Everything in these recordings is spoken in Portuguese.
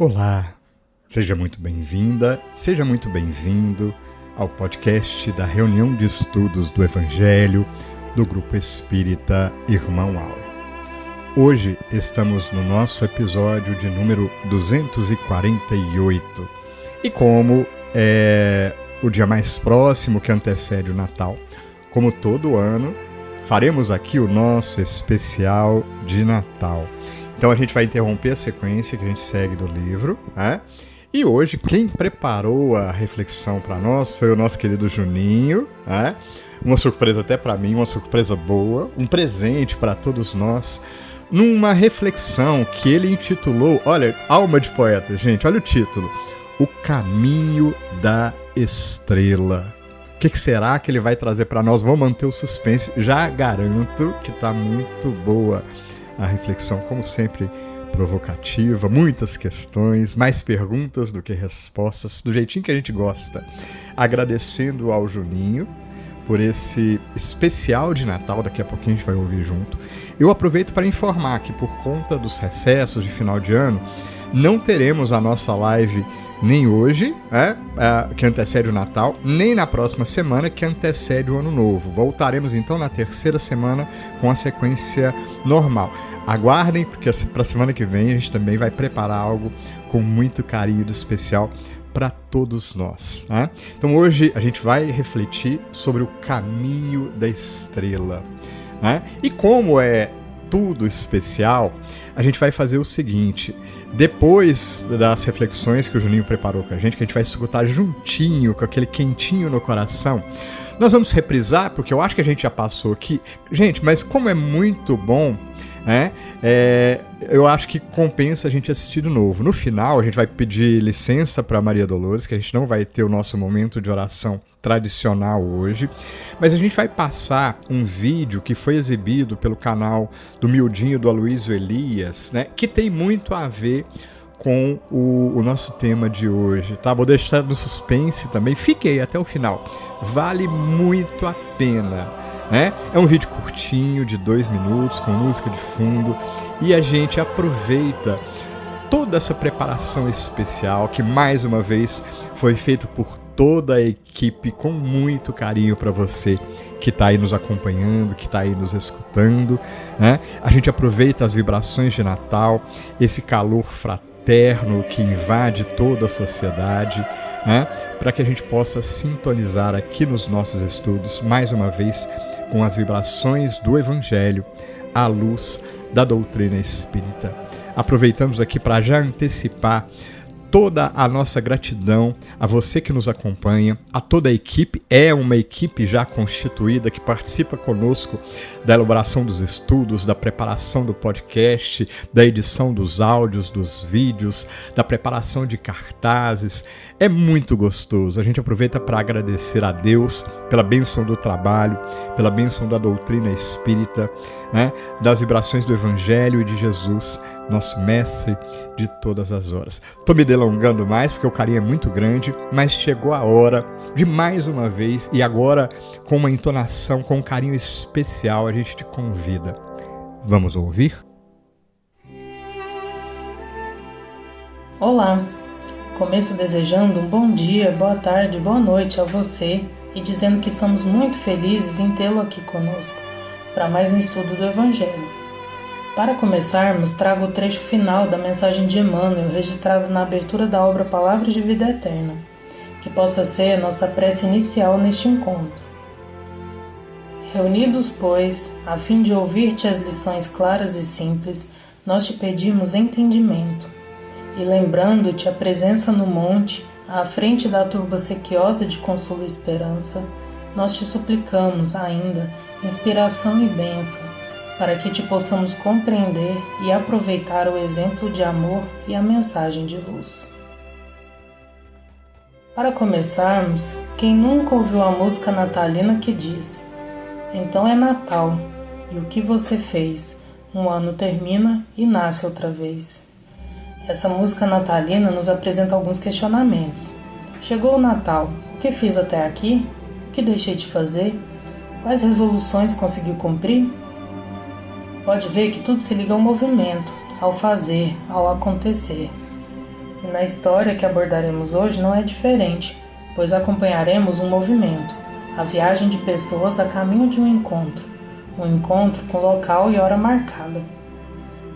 Olá, seja muito bem-vinda, seja muito bem-vindo ao podcast da Reunião de Estudos do Evangelho do Grupo Espírita Irmão Áureo. Hoje estamos no nosso episódio de número 248 e como é o dia mais próximo que antecede o Natal, como todo ano, faremos aqui o nosso especial de Natal. Então a gente vai interromper a sequência que a gente segue do livro, né? E hoje quem preparou a reflexão para nós foi o nosso querido Juninho, né? Uma surpresa até para mim, uma surpresa boa, um presente para todos nós, numa reflexão que ele intitulou, olha, Alma de Poeta, gente, olha o título, O Caminho da Estrela. O que será que ele vai trazer para nós? Vamos manter o suspense, já garanto que está muito boa a reflexão, como sempre, provocativa, muitas questões, mais perguntas do que respostas, do jeitinho que a gente gosta. Agradecendo ao Juninho por esse especial de Natal, daqui a pouquinho a gente vai ouvir junto. Eu aproveito para informar que por conta dos recessos de final de ano, não teremos a nossa live nem hoje, que antecede o Natal, nem na próxima semana, que antecede o Ano Novo. Voltaremos então na terceira semana com a sequência normal. Aguardem, porque para a semana que vem a gente também vai preparar algo com muito carinho de especial para todos nós, né? Então hoje a gente vai refletir sobre o caminho da estrela, né? E como é tudo especial, a gente vai fazer o seguinte: depois das reflexões que o Juninho preparou com a gente, que a gente vai escutar juntinho, com aquele quentinho no coração, nós vamos reprisar, porque eu acho que a gente já passou aqui. Gente, mas como é muito bom, eu acho que compensa a gente assistir de novo. No final, a gente vai pedir licença para Maria Dolores, que a gente não vai ter o nosso momento de oração tradicional hoje, mas a gente vai passar um vídeo que foi exibido pelo canal do Miudinho do Aloysio Elias, né, que tem muito a ver com o nosso tema de hoje, tá? Vou deixar no suspense também, fique aí até o final, vale muito a pena, né? É um vídeo curtinho, de 2 minutos, com música de fundo, e a gente aproveita toda essa preparação especial que, mais uma vez, foi feito por toda a equipe com muito carinho para você que está aí nos acompanhando, que está aí nos escutando, né? A gente aproveita as vibrações de Natal, esse calor fraterno que invade toda a sociedade, né? Para que a gente possa sintonizar aqui nos nossos estudos, mais uma vez, com as vibrações do Evangelho à luz da doutrina espírita. Aproveitamos aqui para já antecipar toda a nossa gratidão a você que nos acompanha, a toda a equipe. É uma equipe já constituída que participa conosco da elaboração dos estudos, da preparação do podcast, da edição dos áudios, dos vídeos, da preparação de cartazes. É muito gostoso. A gente aproveita para agradecer a Deus pela bênção do trabalho, pela bênção da doutrina espírita, né? Das vibrações do Evangelho e de Jesus, nosso mestre de todas as horas. Estou me delongando mais porque o carinho é muito grande, mas chegou a hora de mais uma vez, e agora com uma entonação, com um carinho especial, a gente te convida. Vamos ouvir? Olá! Começo desejando um bom dia, boa tarde, boa noite a você e dizendo que estamos muito felizes em tê-lo aqui conosco para mais um estudo do Evangelho. Para começarmos, trago o trecho final da mensagem de Emmanuel registrado na abertura da obra Palavras de Vida Eterna, que possa ser a nossa prece inicial neste encontro. Reunidos, pois, a fim de ouvir-te as lições claras e simples, nós te pedimos entendimento. E lembrando-te a presença no monte, à frente da turba sequiosa de consolo e esperança, nós te suplicamos ainda inspiração e bênção, para que te possamos compreender e aproveitar o exemplo de amor e a mensagem de luz. Para começarmos, quem nunca ouviu a música natalina que diz: "Então é Natal, e o que você fez? Um ano termina e nasce outra vez." Essa música natalina nos apresenta alguns questionamentos. Chegou o Natal, o que fiz até aqui? O que deixei de fazer? Quais resoluções consegui cumprir? Pode ver que tudo se liga ao movimento, ao fazer, ao acontecer. E na história que abordaremos hoje não é diferente, pois acompanharemos um movimento, a viagem de pessoas a caminho de um encontro com local e hora marcada.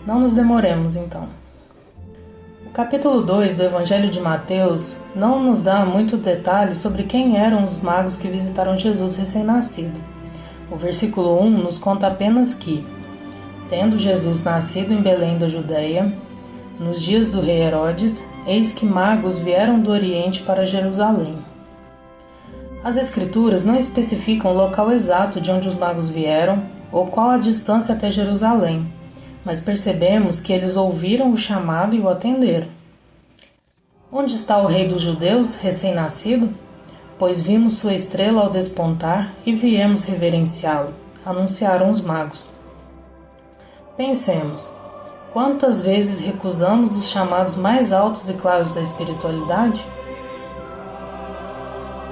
Não nos demoremos, então. O capítulo 2 do Evangelho de Mateus não nos dá muito detalhe sobre quem eram os magos que visitaram Jesus recém-nascido. O versículo 1 nos conta apenas que, tendo Jesus nascido em Belém da Judéia, nos dias do rei Herodes, eis que magos vieram do Oriente para Jerusalém. As Escrituras não especificam o local exato de onde os magos vieram ou qual a distância até Jerusalém, mas percebemos que eles ouviram o chamado e o atenderam. Onde está o rei dos judeus, recém-nascido? Pois vimos sua estrela ao despontar e viemos reverenciá-lo, anunciaram os magos. Pensemos, quantas vezes recusamos os chamados mais altos e claros da espiritualidade?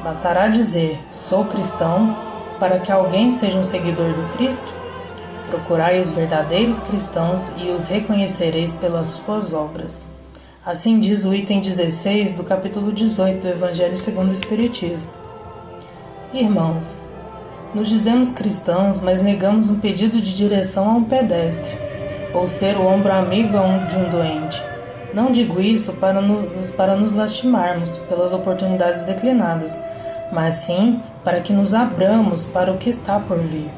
Bastará dizer, sou cristão, para que alguém seja um seguidor do Cristo? Procurai os verdadeiros cristãos e os reconhecereis pelas suas obras. Assim diz o item 16 do capítulo 18 do Evangelho segundo o Espiritismo. Irmãos, nos dizemos cristãos, mas negamos um pedido de direção a um pedestre, ou ser o ombro amigo de um doente. Não digo isso para nos lastimarmos pelas oportunidades declinadas, mas sim para que nos abramos para o que está por vir.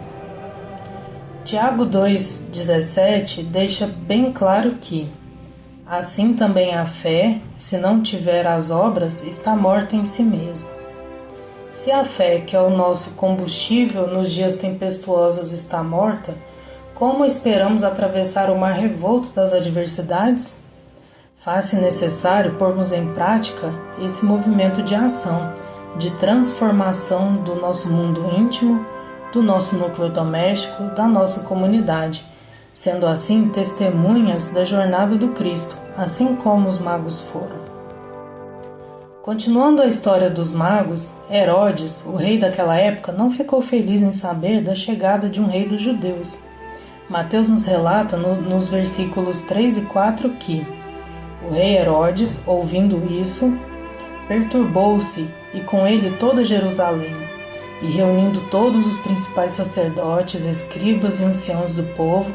Tiago 2,17 deixa bem claro que, assim também a fé, se não tiver as obras, está morta em si mesma. Se a fé, que é o nosso combustível nos dias tempestuosos, está morta, como esperamos atravessar o mar revolto das adversidades? Faz-se necessário pormos em prática esse movimento de ação, de transformação do nosso mundo íntimo, do nosso núcleo doméstico, da nossa comunidade, sendo assim testemunhas da jornada do Cristo, assim como os magos foram. Continuando a história dos magos, Herodes, o rei daquela época, não ficou feliz em saber da chegada de um rei dos judeus. Mateus nos relata nos versículos 3 e 4 que o rei Herodes, ouvindo isso, perturbou-se e com ele toda Jerusalém, e reunindo todos os principais sacerdotes, escribas e anciãos do povo,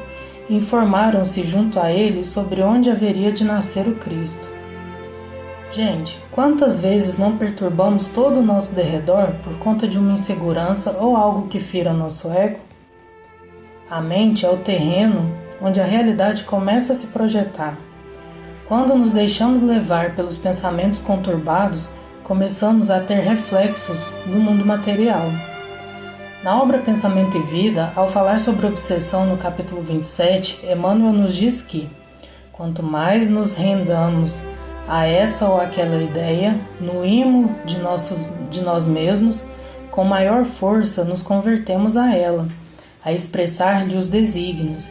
informaram-se junto a ele sobre onde haveria de nascer o Cristo. Gente, quantas vezes não perturbamos todo o nosso derredor por conta de uma insegurança ou algo que fira nosso ego? A mente é o terreno onde a realidade começa a se projetar. Quando nos deixamos levar pelos pensamentos conturbados, começamos a ter reflexos no mundo material. Na obra Pensamento e Vida, ao falar sobre obsessão no capítulo 27, Emmanuel nos diz que, quanto mais nos rendamos a essa ou aquela ideia, no imo de nós mesmos, com maior força nos convertemos a ela, a expressar-lhe os desígnios.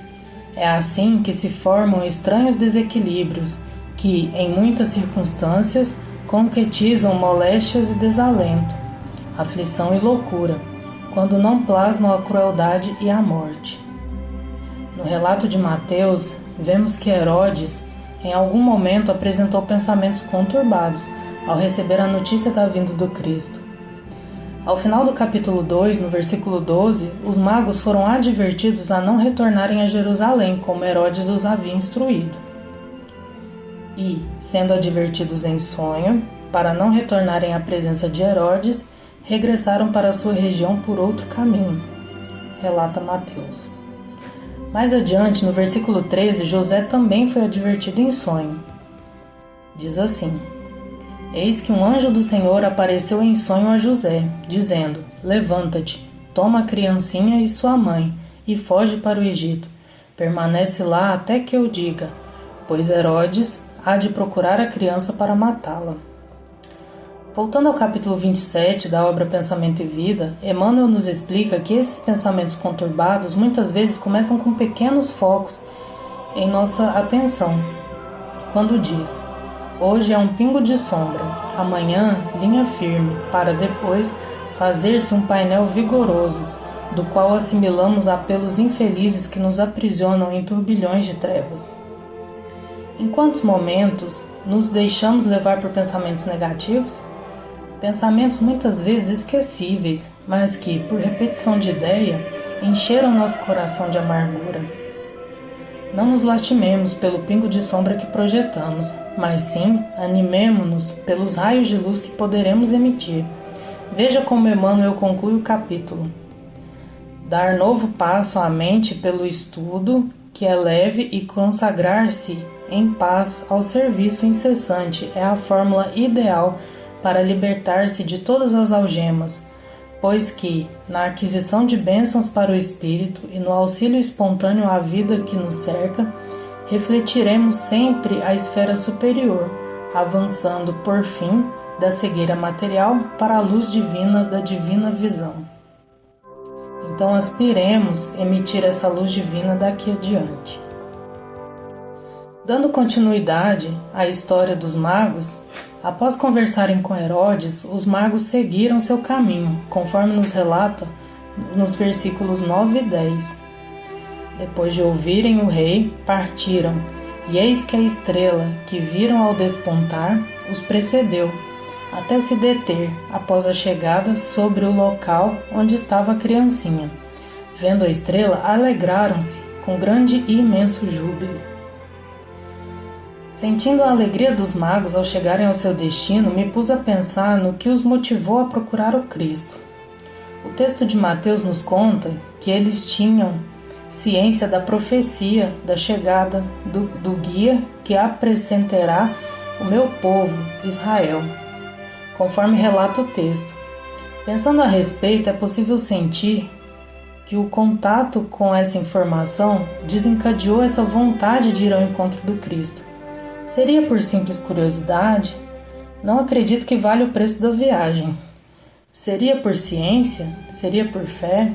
É assim que se formam estranhos desequilíbrios, que, em muitas circunstâncias, concretizam moléstias e desalento, aflição e loucura, quando não plasmam a crueldade e a morte. No relato de Mateus, vemos que Herodes, em algum momento, apresentou pensamentos conturbados ao receber a notícia da vinda do Cristo. Ao final do capítulo 2, no versículo 12, os magos foram advertidos a não retornarem a Jerusalém, como Herodes os havia instruído. E, sendo advertidos em sonho, para não retornarem à presença de Herodes, regressaram para a sua região por outro caminho, relata Mateus. Mais adiante, no versículo 13, José também foi advertido em sonho. Diz assim: Eis que um anjo do Senhor apareceu em sonho a José, dizendo: Levanta-te, toma a criancinha e sua mãe, e foge para o Egito. Permanece lá até que eu diga, pois Herodes há de procurar a criança para matá-la. Voltando ao capítulo 27 da obra Pensamento e Vida, Emmanuel nos explica que esses pensamentos conturbados muitas vezes começam com pequenos focos em nossa atenção, quando diz: hoje é um pingo de sombra, amanhã linha firme, para depois fazer-se um painel vigoroso, do qual assimilamos apelos infelizes que nos aprisionam em turbilhões de trevas. Em quantos momentos nos deixamos levar por pensamentos negativos? Pensamentos muitas vezes esquecíveis, mas que, por repetição de ideia, encheram nosso coração de amargura. Não nos lastimemos pelo pingo de sombra que projetamos, mas sim animemo-nos pelos raios de luz que poderemos emitir. Veja como Emmanuel conclui o capítulo. Dar novo passo à mente pelo estudo, que é leve, e consagrar-se em paz ao serviço incessante é a fórmula ideal para libertar-se de todas as algemas, pois que, na aquisição de bênçãos para o espírito e no auxílio espontâneo à vida que nos cerca, refletiremos sempre a esfera superior, avançando, por fim, da cegueira material para a luz divina da divina visão. Então aspiremos emitir essa luz divina daqui adiante. Dando continuidade à história dos magos, após conversarem com Herodes, os magos seguiram seu caminho, conforme nos relata nos versículos 9 e 10. Depois de ouvirem o rei, partiram, e eis que a estrela que viram ao despontar os precedeu, até se deter, após a chegada, sobre o local onde estava a criancinha. Vendo a estrela, alegraram-se com grande e imenso júbilo. Sentindo a alegria dos magos ao chegarem ao seu destino, me pus a pensar no que os motivou a procurar o Cristo. O texto de Mateus nos conta que eles tinham ciência da profecia da chegada do guia que apresentará o meu povo, Israel, conforme relata o texto. Pensando a respeito, é possível sentir que o contato com essa informação desencadeou essa vontade de ir ao encontro do Cristo. Seria por simples curiosidade? Não acredito que valha o preço da viagem. Seria por ciência? Seria por fé?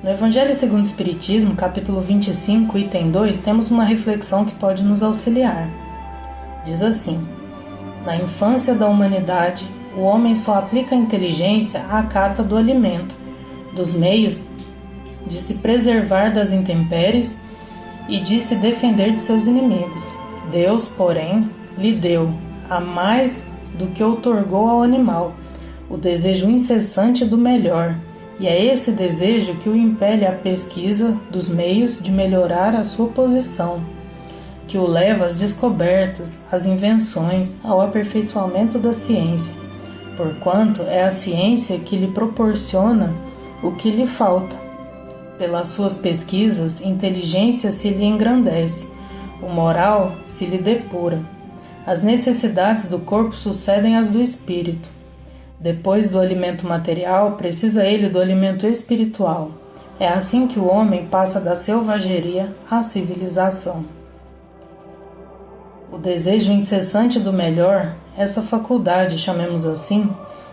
No Evangelho segundo o Espiritismo, capítulo 25, item 2, temos uma reflexão que pode nos auxiliar. Diz assim: na infância da humanidade, o homem só aplica a inteligência à cata do alimento, dos meios de se preservar das intempéries e de se defender de seus inimigos. Deus, porém, lhe deu, a mais do que outorgou ao animal, o desejo incessante do melhor, e é esse desejo que o impele à pesquisa dos meios de melhorar a sua posição, que o leva às descobertas, às invenções, ao aperfeiçoamento da ciência, porquanto é a ciência que lhe proporciona o que lhe falta. Pelas suas pesquisas, inteligência se lhe engrandece, o moral se lhe depura. As necessidades do corpo sucedem às do espírito. Depois do alimento material, precisa ele do alimento espiritual. É assim que o homem passa da selvageria à civilização. O desejo incessante do melhor, essa faculdade, chamemos assim,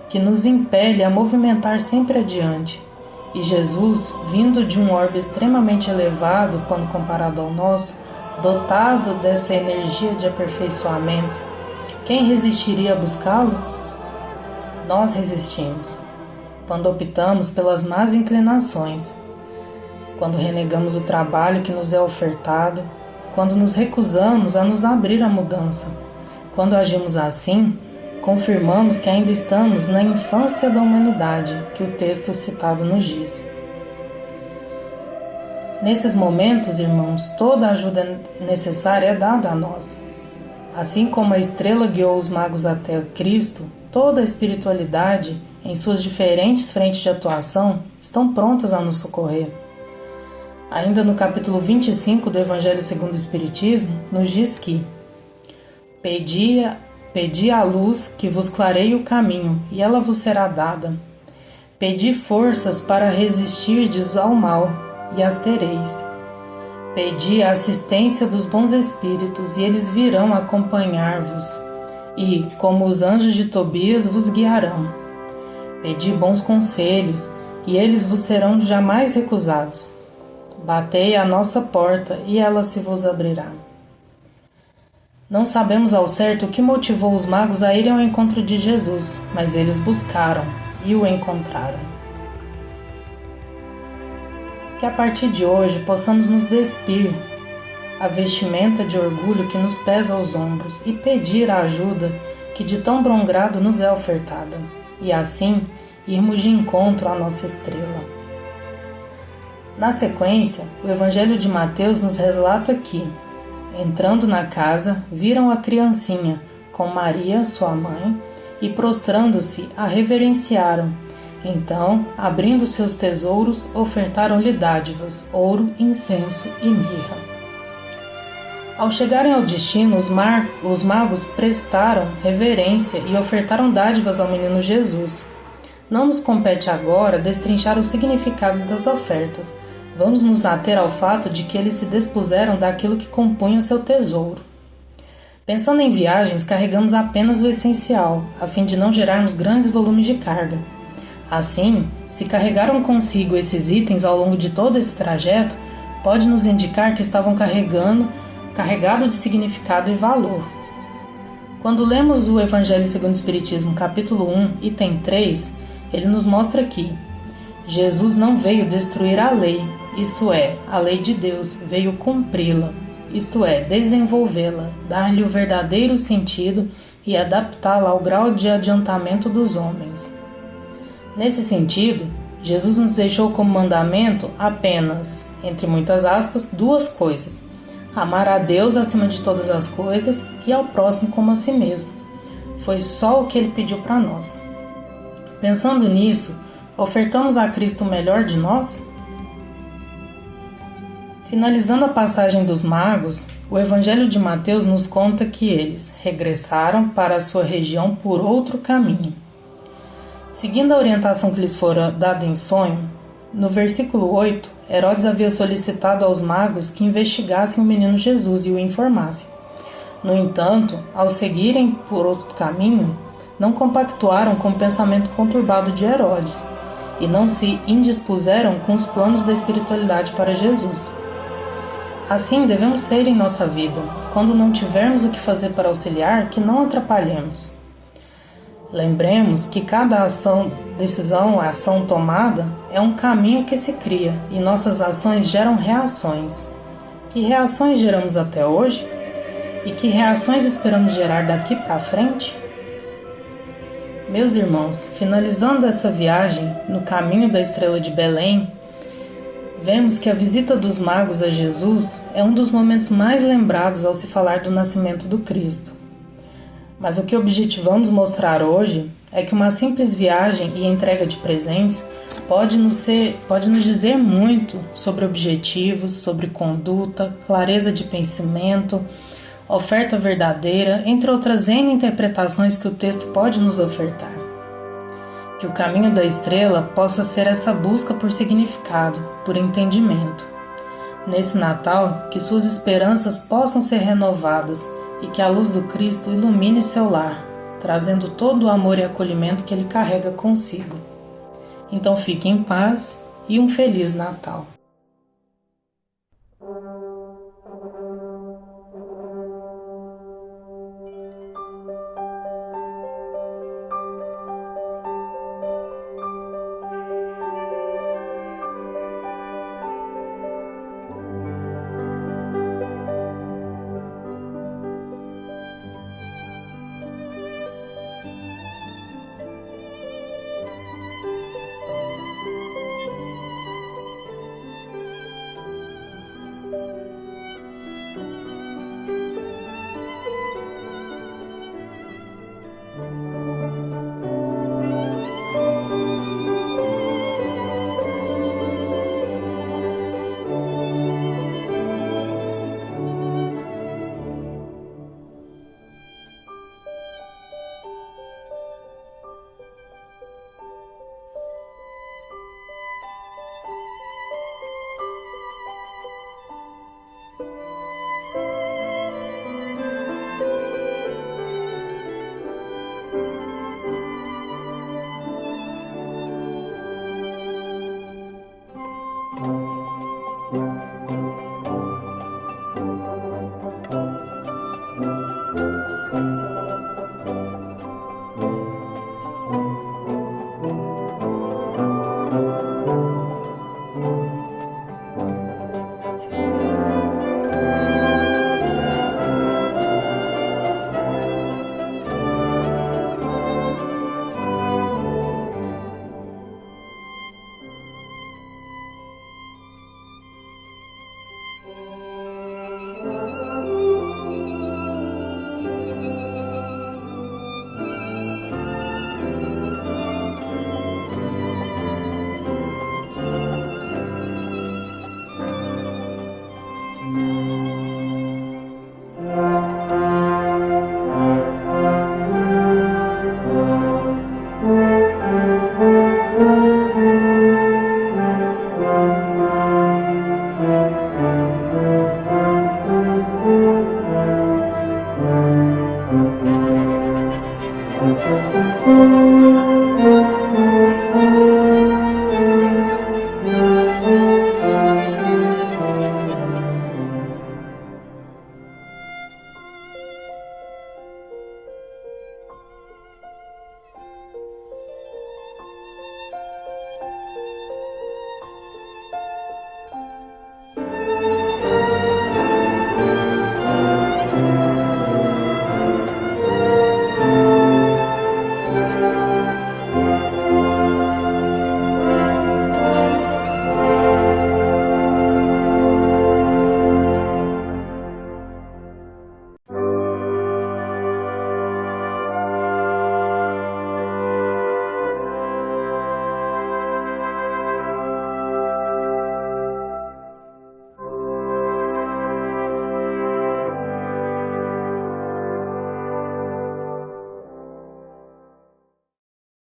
que nos impele a movimentar sempre adiante. E Jesus, vindo de um orbe extremamente elevado quando comparado ao nosso, dotado dessa energia de aperfeiçoamento, quem resistiria a buscá-lo? Nós resistimos, quando optamos pelas más inclinações, quando renegamos o trabalho que nos é ofertado, quando nos recusamos a nos abrir à mudança. Quando agimos assim, confirmamos que ainda estamos na infância da humanidade, que o texto citado nos diz. Nesses momentos, irmãos, toda a ajuda necessária é dada a nós. Assim como a estrela guiou os magos até Cristo, toda a espiritualidade, em suas diferentes frentes de atuação, estão prontas a nos socorrer. Ainda no capítulo 25 do Evangelho segundo o Espiritismo, nos diz que Pedi a luz que vos clareie o caminho, e ela vos será dada. Pedi forças para resistirdes ao mal, e as tereis. Pedi a assistência dos bons espíritos, e eles virão acompanhar-vos, e, como os anjos de Tobias, vos guiarão. Pedi bons conselhos, e eles vos serão jamais recusados. Batei à nossa porta, e ela se vos abrirá. Não sabemos ao certo o que motivou os magos a irem ao encontro de Jesus, mas eles buscaram e o encontraram. Que a partir de hoje possamos nos despir a vestimenta de orgulho que nos pesa aos ombros e pedir a ajuda que de tão bom grado nos é ofertada, e assim irmos de encontro à nossa estrela. Na sequência, o Evangelho de Mateus nos relata que, entrando na casa, viram a criancinha com Maria, sua mãe, e prostrando-se, a reverenciaram. Então, abrindo seus tesouros, ofertaram-lhe dádivas, ouro, incenso e mirra. Ao chegarem ao destino, os magos prestaram reverência e ofertaram dádivas ao menino Jesus. Não nos compete agora destrinchar os significados das ofertas. Vamos nos ater ao fato de que eles se despuseram daquilo que compunha seu tesouro. Pensando em viagens, carregamos apenas o essencial, a fim de não gerarmos grandes volumes de carga. Assim, se carregaram consigo esses itens ao longo de todo esse trajeto, pode nos indicar que estavam carregado de significado e valor. Quando lemos o Evangelho segundo o Espiritismo, capítulo 1, item 3, ele nos mostra que Jesus não veio destruir a lei, isso é, a lei de Deus, veio cumpri-la, isto é, desenvolvê-la, dar-lhe o verdadeiro sentido e adaptá-la ao grau de adiantamento dos homens. Nesse sentido, Jesus nos deixou como mandamento apenas, entre muitas aspas, duas coisas: amar a Deus acima de todas as coisas e ao próximo como a si mesmo. Foi só o que ele pediu para nós. Pensando nisso, ofertamos a Cristo o melhor de nós? Finalizando a passagem dos magos, o Evangelho de Mateus nos conta que eles regressaram para a sua região por outro caminho. Seguindo a orientação que lhes fora dada em sonho, no versículo 8, Herodes havia solicitado aos magos que investigassem o menino Jesus e o informassem. No entanto, ao seguirem por outro caminho, não compactuaram com o pensamento conturbado de Herodes e não se indispuseram com os planos da espiritualidade para Jesus. Assim devemos ser em nossa vida, quando não tivermos o que fazer para auxiliar, que não atrapalhemos. Lembremos que cada decisão, ação tomada, é um caminho que se cria e nossas ações geram reações. Que reações geramos até hoje? E que reações esperamos gerar daqui para frente? Meus irmãos, finalizando essa viagem no caminho da estrela de Belém, vemos que a visita dos magos a Jesus é um dos momentos mais lembrados ao se falar do nascimento do Cristo. Mas o que objetivamos mostrar hoje é que uma simples viagem e entrega de presentes pode nos dizer muito sobre objetivos, sobre conduta, clareza de pensamento, oferta verdadeira, entre outras N interpretações que o texto pode nos ofertar. Que o caminho da estrela possa ser essa busca por significado, por entendimento. Nesse Natal, que suas esperanças possam ser renovadas e que a luz do Cristo ilumine seu lar, trazendo todo o amor e acolhimento que ele carrega consigo. Então fique em paz e um Feliz Natal.